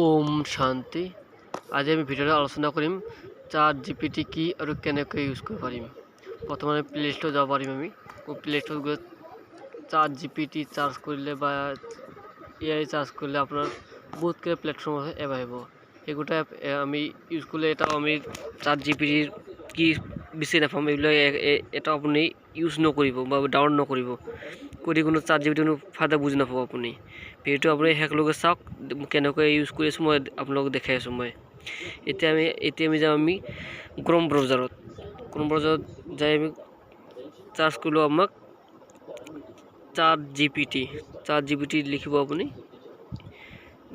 ওম শান্তি। আজি আমি ভিডিঅ'ত আলোচনা কৰিম চাট জিপিটি কি আৰু কেনেকৈ ইউজ কৰিব পাৰিম। প্ৰথমে প্লে ষ্ট'ৰ যাব পাৰিম। আমি প্লে ষ্ট'ৰত গৈ চাট জিপিটি চাৰ্চ কৰিলে বা এআই চাৰ্চ কৰিলে আপোনাৰ বহুত কেইটা প্লেটফৰ্ম এপ আহিব। সেইকেইটা এপ আমি ইউজ কৰিলে এটা আমি চাট জিপিটিৰ কি বিচাৰি নাপাম। এইবিলাক এটা আপুনি ইউজ নকৰিব বা ডাউনলোড নকৰিব কৰি কোনো চাট জিপিটি ফাইদা বুজি নাপাব। আপুনি ভিডিঅ'টো আপুনি শেষলৈকে চাওক, কেনেকৈ ইউজ কৰি আছোঁ মই আপোনালোকক দেখাই আছোঁ। এতিয়া আমি যাম আমি ক্ৰম ব্ৰাউজাৰত যাই আমি চাৰ্চ কৰিলোঁ আমাক চাট জিপিটি লিখিব। আপুনি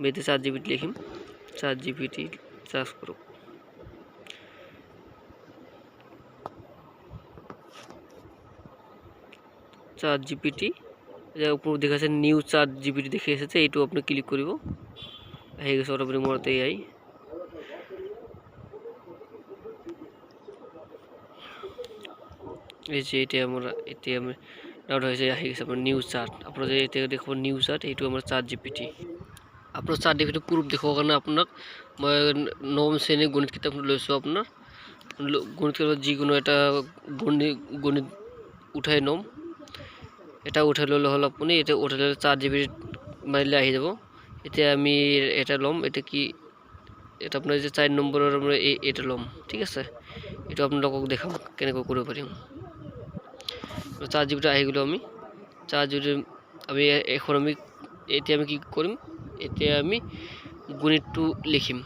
এতিয়া চাট জিপিটি লিখিম, চাট জিপিটি চাৰ্চ কৰক। চাট জিপিটি ওপৰত দেখাইছে নিউ চাট জিপিটি দেখি আছে, এইটো আপুনি ক্লিক কৰিব। আহি গৈছে অটোমেটিক মোৰ এআই। এই যে এতিয়া আমি ডাউট হৈছে, আহি গৈছে আপোনাৰ নিউ চাট। আপোনাৰ এতিয়া দেখিব নিউ চাট, এইটো আমাৰ চাট জিপিটি। আপোনাৰ চাট জিপিটি প্ৰুফ দেখাবৰ কাৰণে আপোনাক মই নৱম শ্ৰেণীৰ গণিত কিতাপখন লৈছোঁ। আপোনাৰ গণিত কিতাপত যিকোনো এটা গণিত উঠাই ল'ম। এটা উঠাই ল'লে হ'ল। আপুনি এতিয়া উঠাই ল'লে চাট জিপিটি মাৰিলে আহি যাব। এতিয়া আমি এটা ল'ম। এটা কি এটা আপোনাৰ যে 4 নম্বৰৰ এটা ল'ম, ঠিক আছে। এইটো আপোনালোকক দেখাম কেনেকৈ কৰিব পাৰিম। চাট জিপিটি আহি গ'লো। আমি চাট জিপিটি এতিয়া আমি কি কৰিম, এতিয়া আমি গণিতটো লিখিম।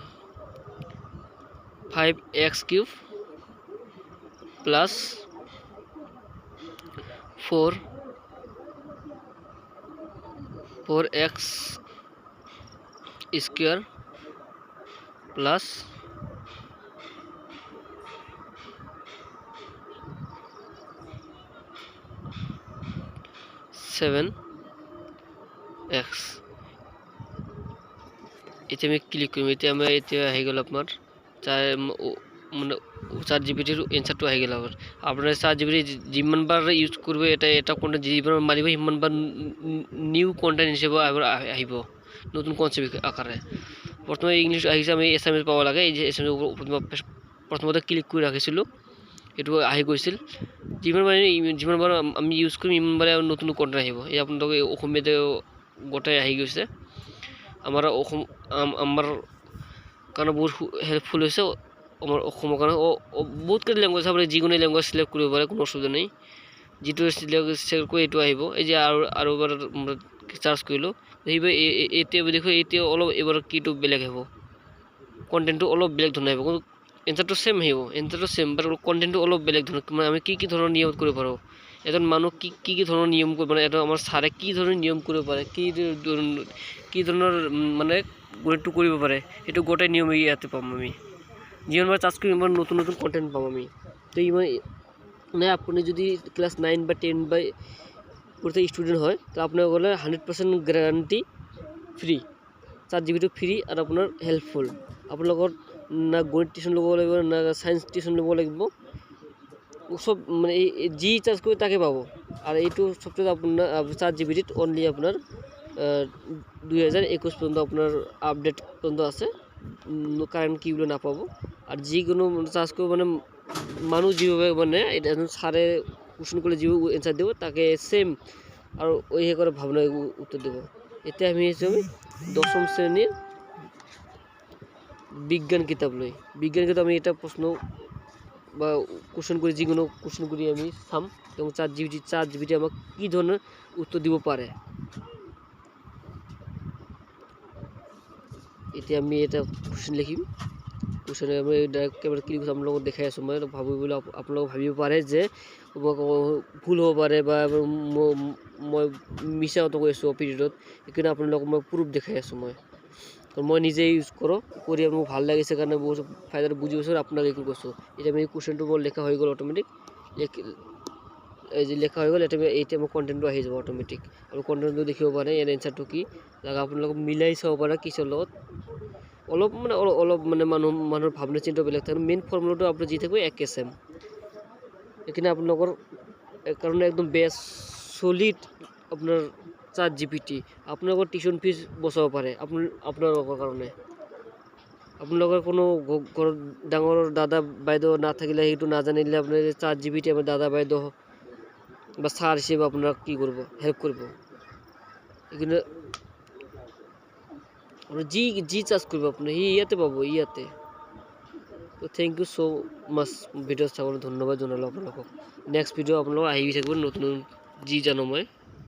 5x³ plus 4x² plus 7x। এতিয়া আমি ক্লিক কৰিম। এতিয়া আহি গ'ল আপোনাৰ মানে চাট জিপিটিৰ এনচাৰটো আহি গ'ল। আপোনাৰ চাট জিপিটি যিমানবাৰ ইউজ কৰিব এটা কণ্টেণ্ট যিমান মাৰিব সিমানবাৰ নিউ কণ্টেণ্ট হিচাপে আহিব, নতুন কনচেপ্ট আকাৰে। প্ৰথমে ইংলিছ আহিছে, আমি এছামিছ পাব লাগে। এই যে এছামিছ প্ৰথমতে ক্লিক কৰি ৰাখিছিলোঁ, এইটো আহি গৈছিল। যিমানবাৰ আমি ইউজ কৰিম ইমানবাৰে নতুন কণ্টেণ্ট আহিব। এই আপোনালোকে অসমীয়াতে গোটাই আহি গৈছে। আমাৰ কাৰণে বহুত হেল্পফুল হৈছে। আমাৰ অসমৰ কাৰণে বহুত কেইটা লেংগুৱেজ আপুনি যিকোনো লেংগুৱেজ চিলেক্ট কৰিব পাৰে, কোনো অসুবিধা নাই। যিটো চিলেক্ট কৰি এইটো আহিব। এই যে আৰু এবাৰ চাৰ্চ কৰিলোঁ, এতিয়া অলপ এবাৰ কিটো বেলেগ আহিব, কণ্টেণ্টটো অলপ বেলেগ ধৰণৰ আহিব। কিন্তু এনচাৰটো ছেম আহিব, বাট কণ্টেণ্টটো অলপ বেলেগ ধৰণৰ। মানে আমি কি ধৰণৰ নিয়ম কৰিব পাৰোঁ, এজন মানুহ কি ধৰণৰ নিয়ম কৰিব পাৰে, এটা আমাৰ ছাৰে কি ধৰণৰ নিয়ম কৰিব পাৰে, কি ধৰণৰ মানে গণিতটো কৰিব পাৰে, সেইটো গোটেই নিয়ম ইয়াতে পাম। আমি যিমানবাৰ চাৰ্চ কৰিম ইমান নতুন কণ্টেণ্ট পাম আমি। তো মানে আপুনি যদি ক্লাছ 9 বা 10 বা ষ্টুডেণ্ট হয়, তো আপোনাৰ গ'লে 100% guarantee free. Chat GPT free আৰু আপোনাৰ হেল্পফুল। আপোনালোকৰ না গণিত টিউশ্যন ল'ব লাগিব, না ছায়েন্স টিউশ্যন ল'ব লাগিব। সব মানে যি চাৰ্জ কৰি তাকে পাব। আৰু এইটো সবচে আপোনাৰ চাট জিপিটিত অনলি আপোনাৰ 2021 পর্যন্ত আপনার আপডেট পর্যন্ত আছে, কারেন্ট কিগুলো নাপাব। আর যিকোনো চার্জ করব মানে মানুষ যেভাবে মানে এটা সারে কোশ্চেন করলে যেভাবে অ্যান্সার দেবো তাকে সেম আর ওই করে ভাবনা উত্তর দেবো। এতে আমি হিসেবে 10ম শ্রেণীর বিজ্ঞান কিতাব আমি এটা প্রশ্ন বা কোশ্চেন করি, যিকোনো কোশ্চেন করি আমি চাম এবং চাট জিপিটি আমাকে কী ধরনের উত্তর দিব পারে। এতিয়া আমি এটা কোশ্চেন লিখিম। কোশ্চেনে আমি ডাইৰেক্ট কেমেৰা ক্লিক কৰি আপোনালোকক দেখাই আছোঁ। মই ভাবিবলৈ আপোনালোকে ভাবিব পাৰে যে ভুল হ'ব পাৰে বা মই মিছা কথা কৈ আছোঁ পিৰিয়ডত, সেইকাৰণে আপোনালোকক মই প্ৰুফ দেখাই আছোঁ। মই নিজে ইউজ কৰি মোৰ ভাল লাগিছে কাৰণে বহুত ফাইদাটো বুজি পাইছোঁ, আপোনাক এইটো কৈছোঁ। এতিয়া আমি কোশ্চেনটো মোৰ লেখা হৈ গ'ল অট'মেটিক। এই যে লেখা হৈ গ'ল, এতিয়া মোৰ কণ্টেণ্টটো আহি যাব অট'মেটিক। আৰু কণ্টেণ্টটো দেখিব পাৰে ইয়াৰ এনচাৰটো কি লাগে, আপোনালোকক মিলাই চাব পাৰে কিছৰ লগত। অলপ মানে মানুহৰ ভাৱনা চিন্তা বেলেগ থাকে, মেইন ফৰ্মুলাটো আপোনাৰ যি থাকিব একে ছেম। এইখিনি আপোনালোকৰ কাৰণে একদম বেষ্ট চলিড আপোনাৰ চাট জিপিটি। আপোনালোকৰ টিউশ্যন ফিজ বচাব পাৰে আপোনালোকৰ কাৰণে। আপোনালোকৰ কোনো ঘৰত ডাঙৰ দাদা বাইদেউ নাথাকিলে সেইটো নাজানিলে আপুনি চাট জিপিটি আমাৰ দাদা বাইদেউ বা ছাৰ হিচাপে আপোনাক কি কৰিব হেল্প কৰিব এইখিনি আপুনি যি চাৰ্জ কৰিব আপুনি সি ইয়াতে পাব ইয়াতে তো thank you so' much video' চাবলৈ ধন্যবাদ জনালোঁ আপোনালোকক নেক্সট ভিডিঅ' আপোনালোক আহি থাকিব নতুন যি জানো মই